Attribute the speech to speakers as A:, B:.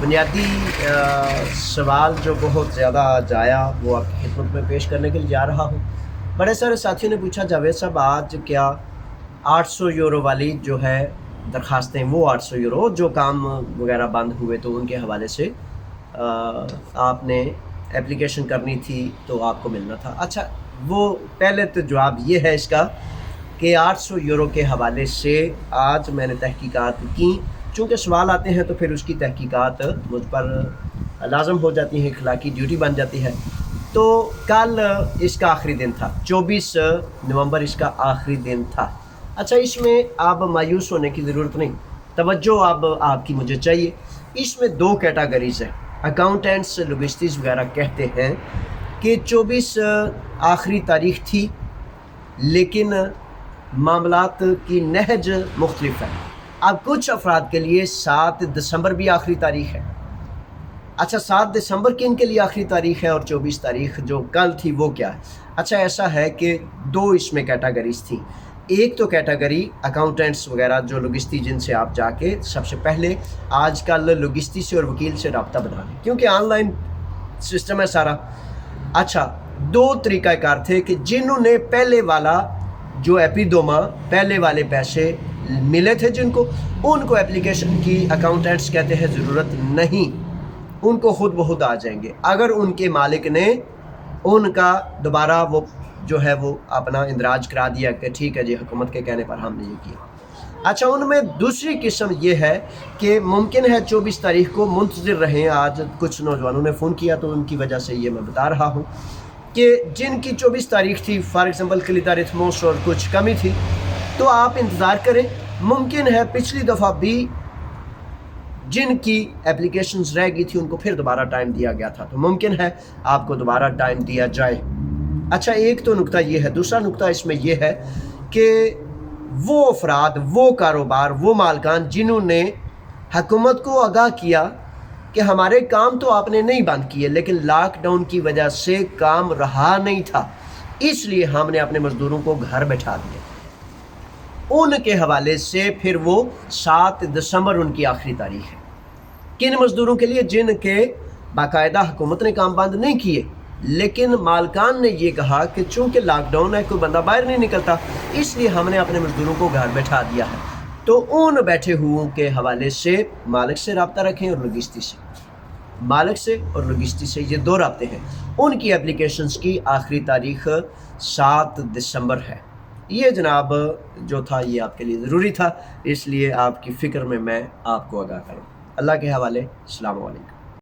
A: بنیادی سوال جو بہت زیادہ آج آیا وہ آپ کی خدمت میں پیش کرنے کے لیے جا رہا ہوں۔ بڑے سارے ساتھیوں نے پوچھا جاوید صاحب آج کیا 800 یورو والی جو ہے درخواستیں، وہ 800 یورو جو کام وغیرہ بند ہوئے تو ان کے حوالے سے آپ نے اپلیکیشن کرنی تھی تو آپ کو ملنا تھا۔ اچھا، وہ پہلے تو جواب یہ ہے اس کا کہ 800 یورو کے حوالے سے آج میں نے تحقیقات کی، چونکہ سوال آتے ہیں تو پھر اس کی تحقیقات مجھ پر لازم ہو جاتی ہیں، اخلاقی ڈیوٹی بن جاتی ہے۔ تو کل اس کا آخری دن تھا، 24 نومبر اس کا آخری دن تھا۔ اچھا، اس میں آپ مایوس ہونے کی ضرورت نہیں، توجہ اب آپ کی مجھے چاہیے۔ اس میں 2 کیٹاگریز ہیں، اکاؤنٹنٹس لوجسٹکس وغیرہ کہتے ہیں کہ 24 آخری تاریخ تھی، لیکن معاملات کی نہج مختلف ہے۔ اب کچھ افراد کے لیے 7 دسمبر بھی آخری تاریخ ہے۔ اچھا، 7 دسمبر کن کے لیے آخری تاریخ ہے اور 24 تاریخ جو کل تھی وہ کیا ہے؟ اچھا، ایسا ہے کہ 2 اس میں کیٹاگریز تھیں۔ ایک تو کیٹاگری اکاؤنٹنٹس وغیرہ جو لوجسٹی، جن سے آپ جا کے سب سے پہلے آج کل لوجسٹی سے اور وکیل سے رابطہ بنا لیں، کیونکہ آن لائن سسٹم ہے سارا۔ اچھا، 2 طریقہ کار تھے کہ جنہوں نے پہلے والا جو ایپیڈوما پہلے والے پیسے ملے تھے، جن کو ان کو اپلیکیشن کی اکاؤنٹنٹس کہتے ہیں ضرورت نہیں، ان کو خود بخود آ جائیں گے اگر ان کے مالک نے ان کا دوبارہ وہ جو ہے وہ اپنا اندراج کرا دیا کہ ٹھیک ہے جی، حکومت کے کہنے پر ہم نے یہ کیا۔ اچھا، ان میں دوسری قسم یہ ہے کہ ممکن ہے 24 تاریخ کو منتظر رہیں۔ آج کچھ نوجوانوں نے فون کیا تو ان کی وجہ سے یہ میں بتا رہا ہوں کہ جن کی 24 تاریخ تھی، فار ایگزامپل کلیدارتھموس اور کچھ کمی تھی، تو آپ انتظار کریں۔ ممکن ہے پچھلی دفعہ بھی جن کی اپلیکیشنز رہ گئی تھی ان کو پھر دوبارہ ٹائم دیا گیا تھا، تو ممکن ہے آپ کو دوبارہ ٹائم دیا جائے۔ اچھا، ایک تو نکتہ یہ ہے۔ دوسرا نکتہ اس میں یہ ہے کہ وہ افراد، وہ کاروبار، وہ مالکان جنہوں نے حکومت کو آگاہ کیا کہ ہمارے کام تو آپ نے نہیں بند کیے، لیکن لاک ڈاؤن کی وجہ سے کام رہا نہیں تھا، اس لیے ہم نے اپنے مزدوروں کو گھر بٹھا دیا، ان کے حوالے سے پھر وہ 7 دسمبر ان کی آخری تاریخ ہے۔ کن مزدوروں کے لیے؟ جن کے باقاعدہ حکومت نے کام بند نہیں کیے، لیکن مالکان نے یہ کہا کہ چونکہ لاک ڈاؤن ہے، کوئی بندہ باہر نہیں نکلتا، اس لیے ہم نے اپنے مزدوروں کو گھر بٹھا دیا ہے۔ تو ان بیٹھے ہوئوں کے حوالے سے مالک سے رابطہ رکھیں اور لوجسٹی سے، مالک سے اور لوجسٹی سے، یہ 2 رابطے ہیں۔ ان کی اپلیکیشنز کی آخری تاریخ 7 دسمبر ہے۔ یہ جناب جو تھا یہ آپ کے لیے ضروری تھا، اس لیے آپ کی فکر میں آپ کو آگاہ کروں۔ اللہ کے حوالے، السلام علیکم۔